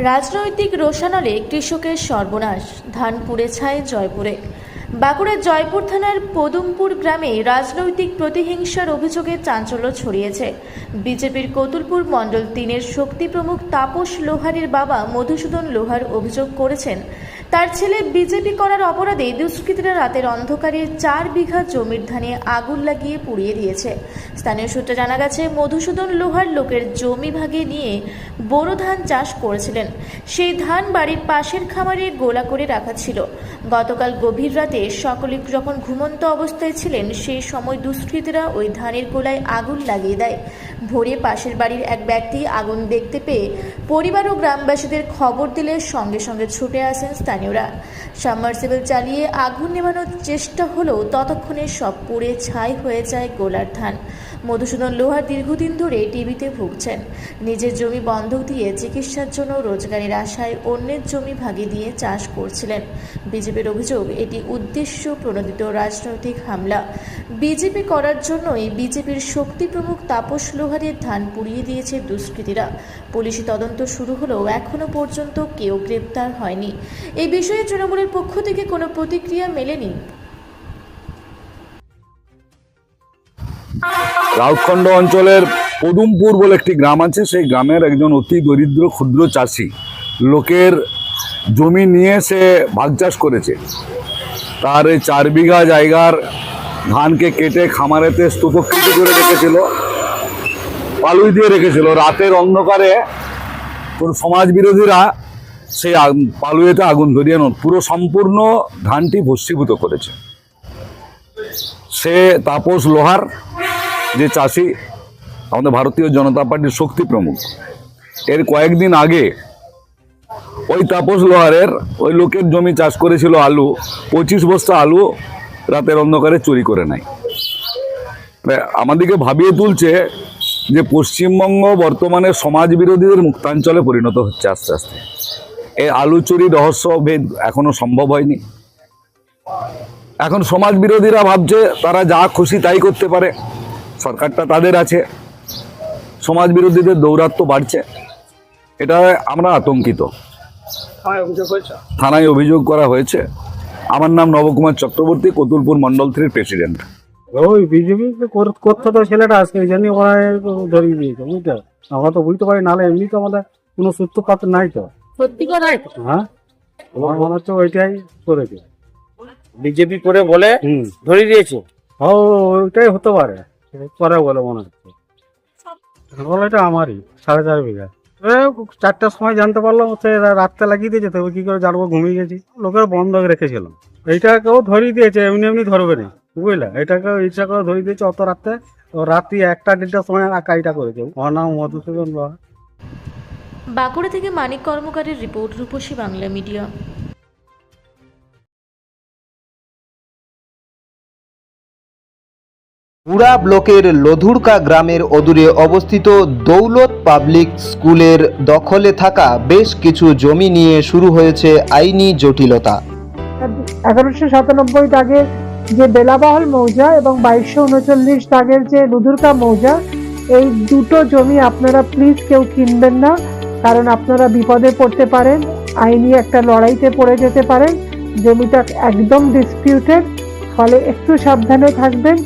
রাজনৈতিক রোষানলে কৃষকের সর্বনাশ, ধান পুড়ে ছাই জয়পুরে। বাঁকুড়ার জয়পুর থানার পদুমপুর গ্রামে রাজনৈতিক প্রতিহিংসার অভিযোগে চাঞ্চল্য ছড়িয়েছে। বিজেপির কতুলপুর মণ্ডল 3-এর শক্তি প্রমুখ তাপস লোহারের বাবা মধুসূদন লোহার অভিযোগ করেছেন, তার ছেলে বিজেপি করার অপরাধে দুষ্কৃতীরা রাতের অন্ধকারে 4 বিঘা জমির ধানে আগুন লাগিয়ে পুড়িয়ে দিয়েছে। স্থানীয় সূত্রে জানা গেছে, মধুসূদন লোহার লোকের জমি ভাগে নিয়ে বোরো ধান চাষ করেছিলেন। সেই ধান বাড়ির পাশের খামারে গোলা করে রাখা ছিল। গতকাল গভীর রাতে সকলে যখন ঘুমন্ত অবস্থায় ছিলেন, সেই সময় দুষ্কৃতীরা ওই ধানের গোলায় আগুন লাগিয়ে দেয়। ভোরে পাশের বাড়ির এক ব্যক্তি আগুন দেখতে পেয়ে পরিবার ও গ্রামবাসীদের খবর দিলে সঙ্গে সঙ্গে ছুটে আসেন স্থানীয়রা। সাবমার্সিবল চালিয়ে আগুন নেভানোর চেষ্টা হলেও ততক্ষণে সব পুড়ে ছাই হয়ে যায় গোলার ধান। মধুসূদন লোহার দীর্ঘদিন ধরে টিবিতে ভুগছেন। নিজের জমি বন্ধক দিয়ে চিকিৎসার জন্য রোজগারের আশায় অন্যের জমি ভাগে দিয়ে চাষ করছিলেন। বিজেপির অভিযোগ, এটি উদ্দেশ্য প্রণোদিত রাজনৈতিক হামলা। বিজেপি করার জন্যই বিজেপির শক্তি প্রমুখ তাপস লোহারের ধান পুড়িয়ে দিয়েছে দুষ্কৃতীরা। পুলিশি তদন্ত শুরু হলেও এখনো পর্যন্ত কেউ গ্রেপ্তার হয়নি। এই বিষয়ে তৃণমূলের পক্ষ থেকে কোনো প্রতিক্রিয়া মেলেনি। রাউতখণ্ড অঞ্চলের পদুমপুর বলে একটি গ্রাম আছে। সেই গ্রামের একজন অতি দরিদ্র ক্ষুদ্র চাষি লোকের জমি নিয়ে সে ভাগ চাষ করেছে। তার এই 4 বিঘা জায়গার ধানকে কেটে খামারেতে স্তূপকৃত করে রেখেছিল, পালুই দিয়ে রেখেছিল। রাতের অন্ধকারে কোন সমাজ বিরোধীরা সেই পালুয়েতে আগুন ধরিয়ে পুরো সম্পূর্ণ ধানটি ভস্মীভূত করেছে। সে তাপস লোহার, যে চাষি, আমাদের ভারতীয় জনতা পার্টির শক্তি প্রমুখ। এর কয়েকদিন আগে ওই তাপস লোহারের ওই লোকের জমি চাষ করেছিল আলু, 25 বস্তা আলু রাতের অন্ধকারে চুরি করে নেয়। আমাদেরকে ভাবিয়ে তুলছে যে পশ্চিমবঙ্গ বর্তমানে সমাজ বিরোধীদের মুক্তাঞ্চলে পরিণত হচ্ছে আস্তে আস্তে। এই আলু চুরি রহস্য ভেদ এখনো সম্ভব হয়নি। এখন সমাজ বিরোধীরা ভাবছে তারা যা খুশি তাই করতে পারে, সরকারটা তাদের আছে। সমাজ বিরোধীদের দৌরাত্ম্য বাড়ছে, এটা আমরা আতঙ্কিত। থানায় অভিযোগ করা হয়েছে। আমার নাম নবকুমার চক্রবর্তী, কতুলপুর মণ্ডল 3-এর প্রেসিডেন্ট। ওই বিজেপি করতো তো ছেলেটা, আজকে এই জন্য ধরিয়ে দিয়েছে, বুঝতে। আমরা তো বুঝতে পারি, নাহলে এমনি তো আমাদের কোনো সূত্রপাত নাই তো। সত্যি কথাই হ্যাঁ, আমার মনে হচ্ছে ওইটাই করেছে, বিজেপি করে বলে ধরিয়ে দিয়েছে। ওইটাই হতে পারে, করে বলে মনে হচ্ছে। এটা আমারই 4.5 বিঘা। 4টার সময় জানতে পারলাম হচ্ছে রাতটা লাগিয়ে দিয়েছে, তবে কি করে জানবো, ঘুমিয়ে গেছি। লোকের বন্ধক রেখেছিলাম। এইটাকেও ধরিয়ে দিয়েছে, এমনি এমনি ধরবে না, বুঝলে। এটাকেও ইচ্ছা করে ধরিয়ে দিয়েছে অত রাতে। রাত্রি 1টা-1:30টার সময় কাজটা করেছে। আমার নাম মধুসূদন লোহার। বাঁকুড়া থেকে মানিক কর্মকারের রিপোর্ট, রূপসী বাংলা মিডিয়া। পুরা ব্লকের লধুরকা গ্রামের অদূরে অবস্থিত দৌলত পাবলিক স্কুলের দখলে থাকা বেশ কিছু জমি নিয়ে শুরু হয়েছে আইনি জটিলতা। 1197 দাগের যে বেলাবাহল মৌজা এবং 2239 দাগের যে লুধুরকা মৌজা, এই দুটো জমি আপনারা প্লিজ কেউ কিনবেন না, কারণ আপনারা বিপদে পড়তে পারেন, আইনি একটা লড়াইতে পড়ে যেতে পারেন। জমিটা একদম ডিসপিউটেড, ফলে একটু সাবধানে থাকবেন।